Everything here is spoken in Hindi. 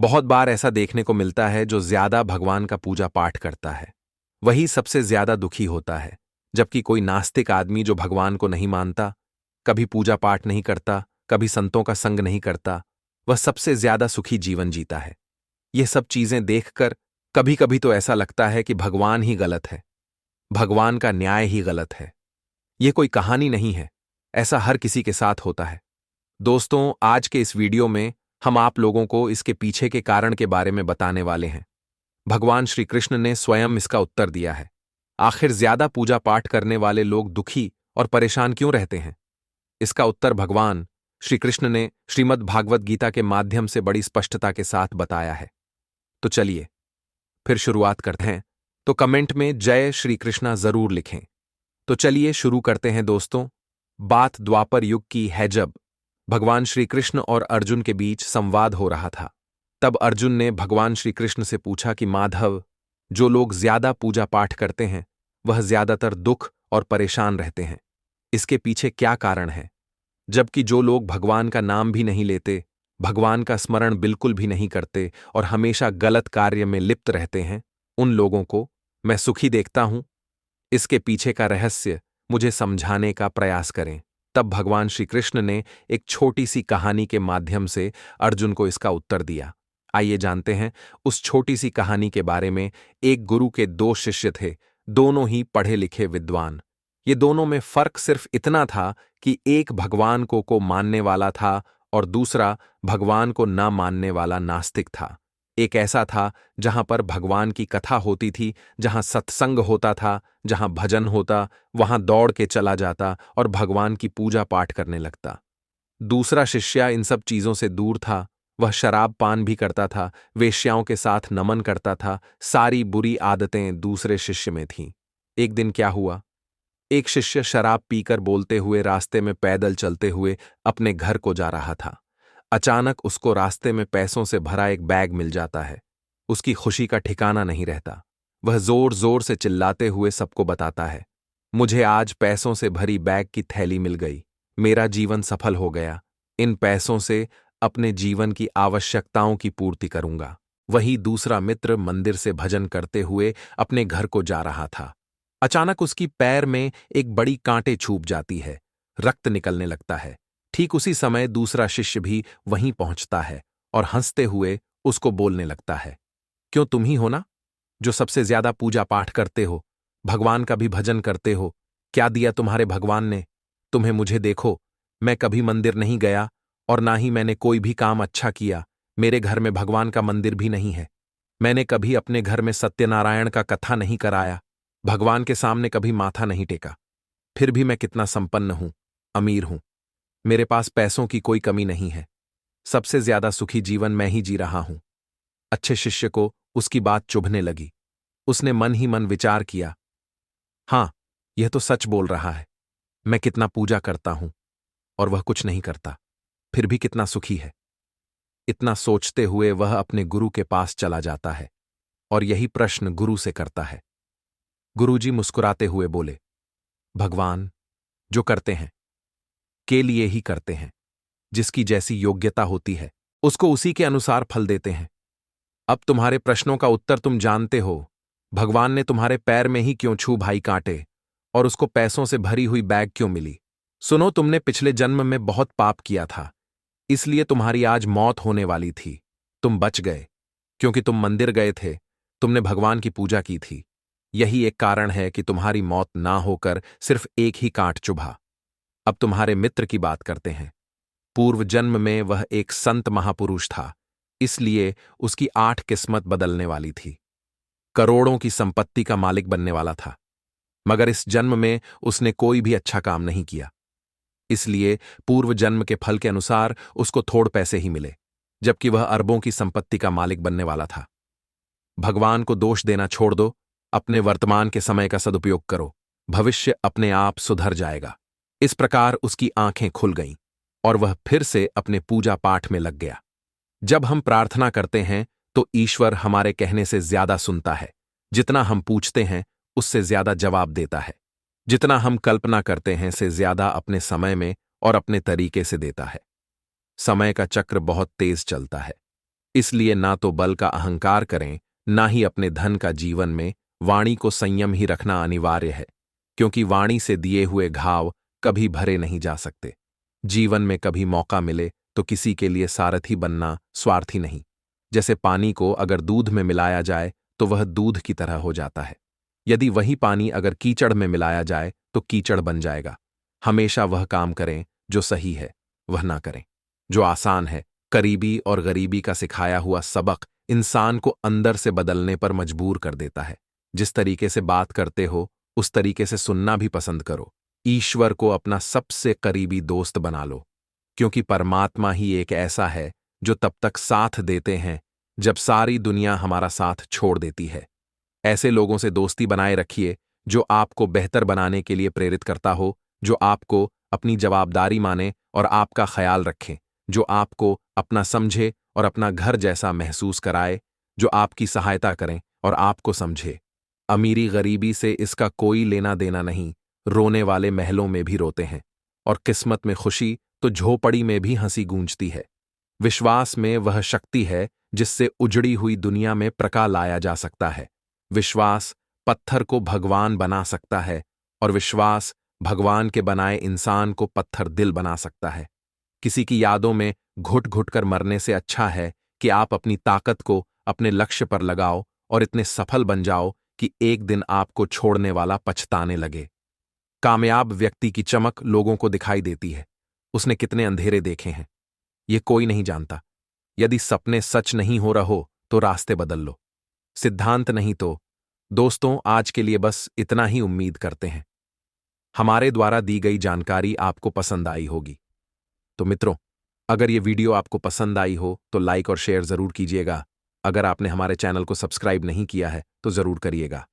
बहुत बार ऐसा देखने को मिलता है जो ज्यादा भगवान का पूजा पाठ करता है वही सबसे ज्यादा दुखी होता है, जबकि कोई नास्तिक आदमी जो भगवान को नहीं मानता, कभी पूजा पाठ नहीं करता, कभी संतों का संग नहीं करता, वह सबसे ज्यादा सुखी जीवन जीता है। यह सब चीजें देखकर कभी कभी तो ऐसा लगता है कि भगवान ही गलत है, भगवान का न्याय ही गलत है। यह कोई कहानी नहीं है, ऐसा हर किसी के साथ होता है। दोस्तों, आज के इस वीडियो में हम आप लोगों को इसके पीछे के कारण के बारे में बताने वाले हैं। भगवान श्री कृष्ण ने स्वयं इसका उत्तर दिया है। आखिर ज्यादा पूजा पाठ करने वाले लोग दुखी और परेशान क्यों रहते हैं? इसका उत्तर भगवान श्री कृष्ण ने श्रीमद् भागवत गीता के माध्यम से बड़ी स्पष्टता के साथ बताया है। तो चलिए फिर शुरुआत करते हैं। तो कमेंट में जय श्री कृष्णा जरूर लिखें। तो चलिए शुरू करते हैं दोस्तों। बात द्वापर युग की है, जब भगवान श्री कृष्ण और अर्जुन के बीच संवाद हो रहा था। तब अर्जुन ने भगवान श्री कृष्ण से पूछा कि माधव, जो लोग ज्यादा पूजा पाठ करते हैं वह ज्यादातर दुख और परेशान रहते हैं, इसके पीछे क्या कारण है? जबकि जो लोग भगवान का नाम भी नहीं लेते, भगवान का स्मरण बिल्कुल भी नहीं करते और हमेशा गलत कार्य में लिप्त रहते हैं, उन लोगों को मैं सुखी देखता हूं। इसके पीछे का रहस्य मुझे समझाने का प्रयास करें। तब भगवान श्री कृष्ण ने एक छोटी सी कहानी के माध्यम से अर्जुन को इसका उत्तर दिया। आइए जानते हैं उस छोटी सी कहानी के बारे में। एक गुरु के दो शिष्य थे, दोनों ही पढ़े लिखे विद्वान। ये दोनों में फर्क सिर्फ इतना था कि एक भगवान को मानने वाला था और दूसरा भगवान को ना मानने वाला नास्तिक था। एक ऐसा था जहां पर भगवान की कथा होती थी, जहां सत्संग होता था, जहां भजन होता, वहां दौड़ के चला जाता और भगवान की पूजा पाठ करने लगता। दूसरा शिष्य इन सब चीजों से दूर था। वह शराब पान भी करता था, वेश्याओं के साथ नमन करता था। सारी बुरी आदतें दूसरे शिष्य में थीं। एक दिन क्या हुआ, एक शिष्य शराब पीकर बोलते हुए रास्ते में पैदल चलते हुए अपने घर को जा रहा था। अचानक उसको रास्ते में पैसों से भरा एक बैग मिल जाता है। उसकी खुशी का ठिकाना नहीं रहता। वह जोर जोर से चिल्लाते हुए सबको बताता है, मुझे आज पैसों से भरी बैग की थैली मिल गई, मेरा जीवन सफल हो गया। इन पैसों से अपने जीवन की आवश्यकताओं की पूर्ति करूंगा। वही दूसरा मित्र मंदिर से भजन करते हुए अपने घर को जा रहा था। अचानक उसकी पैर में एक बड़ी कांटे छूप जाती है, रक्त निकलने लगता है। ठीक उसी समय दूसरा शिष्य भी वहीं पहुंचता है और हंसते हुए उसको बोलने लगता है, क्यों तुम ही हो ना जो सबसे ज्यादा पूजा पाठ करते हो, भगवान का भी भजन करते हो? क्या दिया तुम्हारे भगवान ने तुम्हें? मुझे देखो, मैं कभी मंदिर नहीं गया और ना ही मैंने कोई भी काम अच्छा किया। मेरे घर में भगवान का मंदिर भी नहीं है। मैंने कभी अपने घर में सत्यनारायण का कथा नहीं कराया, भगवान के सामने कभी माथा नहीं टेका। फिर भी मैं कितना संपन्न हूं, अमीर हूं। मेरे पास पैसों की कोई कमी नहीं है। सबसे ज्यादा सुखी जीवन मैं ही जी रहा हूं। अच्छे शिष्य को उसकी बात चुभने लगी। उसने मन ही मन विचार किया, हां, यह तो सच बोल रहा है। मैं कितना पूजा करता हूं और वह कुछ नहीं करता, फिर भी कितना सुखी है। इतना सोचते हुए वह अपने गुरु के पास चला जाता है और यही प्रश्न गुरु से करता है। गुरुजी मुस्कुराते हुए बोले, भगवान जो करते हैं के लिए ही करते हैं। जिसकी जैसी योग्यता होती है उसको उसी के अनुसार फल देते हैं। अब तुम्हारे प्रश्नों का उत्तर तुम जानते हो। भगवान ने तुम्हारे पैर में ही क्यों छू भाई कांटे, और उसको पैसों से भरी हुई बैग क्यों मिली? सुनो, तुमने पिछले जन्म में बहुत पाप किया था, इसलिए तुम्हारी आज मौत होने वाली थी। तुम बच गए क्योंकि तुम मंदिर गए थे, तुमने भगवान की पूजा की थी। यही एक कारण है कि तुम्हारी मौत ना होकर सिर्फ एक ही कांट चुभा। अब तुम्हारे मित्र की बात करते हैं। पूर्व जन्म में वह एक संत महापुरुष था, इसलिए उसकी 8 किस्मत बदलने वाली थी। करोड़ों की संपत्ति का मालिक बनने वाला था, मगर इस जन्म में उसने कोई भी अच्छा काम नहीं किया। इसलिए पूर्व जन्म के फल के अनुसार उसको थोड़ पैसे ही मिले, जबकि वह अरबों की संपत्ति का मालिक बनने वाला था। भगवान को दोष देना छोड़ दो, अपने वर्तमान के समय का सदुपयोग करो, भविष्य अपने आप सुधर जाएगा। इस प्रकार उसकी आंखें खुल गईं और वह फिर से अपने पूजा पाठ में लग गया। जब हम प्रार्थना करते हैं तो ईश्वर हमारे कहने से ज्यादा सुनता है। जितना हम पूछते हैं उससे ज्यादा जवाब देता है। जितना हम कल्पना करते हैं से ज्यादा अपने समय में और अपने तरीके से देता है। समय का चक्र बहुत तेज चलता है। इसलिए ना तो बल का अहंकार करें, ना ही अपने धन का जीवन में वाणी को संयम ही रखना अनिवार्य है, क्योंकि वाणी से दिए हुए घाव कभी भरे नहीं जा सकते। जीवन में कभी मौका मिले तो किसी के लिए सारथी बनना स्वार्थी नहीं। जैसे पानी को अगर दूध में मिलाया जाए तो वह दूध की तरह हो जाता है। यदि वही पानी अगर कीचड़ में मिलाया जाए तो कीचड़ बन जाएगा। हमेशा वह काम करें जो सही है, वह ना करें जो आसान है। करीबी और गरीबी का सिखाया हुआ सबक इंसान को अंदर से बदलने पर मजबूर कर देता है। जिस तरीके से बात करते हो उस तरीके से सुनना भी पसंद करो। ईश्वर को अपना सबसे करीबी दोस्त बना लो, क्योंकि परमात्मा ही एक ऐसा है जो तब तक साथ देते हैं जब सारी दुनिया हमारा साथ छोड़ देती है। ऐसे लोगों से दोस्ती बनाए रखिए जो आपको बेहतर बनाने के लिए प्रेरित करता हो, जो आपको अपनी जवाबदारी माने और आपका ख्याल रखें, जो आपको अपना समझे और अपना घर जैसा महसूस कराए, जो आपकी सहायता करें और आपको समझे। अमीरी गरीबी से इसका कोई लेना देना नहीं। रोने वाले महलों में भी रोते हैं, और किस्मत में खुशी तो झोपड़ी में भी हंसी गूंजती है। विश्वास में वह शक्ति है जिससे उजड़ी हुई दुनिया में प्रकाश लाया जा सकता है। विश्वास पत्थर को भगवान बना सकता है, और विश्वास भगवान के बनाए इंसान को पत्थर दिल बना सकता है। किसी की यादों में घुट घुट कर मरने से अच्छा है कि आप अपनी ताकत को अपने लक्ष्य पर लगाओ और इतने सफल बन जाओ कि एक दिन आपको छोड़ने वाला पछताने लगे। कामयाब व्यक्ति की चमक लोगों को दिखाई देती है। उसने कितने अंधेरे देखे हैं, ये कोई नहीं जानता। यदि सपने सच नहीं हो रहो तो रास्ते बदल लो। सिद्धांत नहीं तो दोस्तों, आज के लिए बस इतना ही उम्मीद करते हैं हमारे द्वारा दी गई जानकारी आपको पसंद आई होगी। तो मित्रों, अगर ये वीडियो आपको पसंद आई हो तो लाइक और शेयर जरूर कीजिएगा। अगर आपने हमारे चैनल को सब्सक्राइब नहीं किया है तो जरूर करिएगा।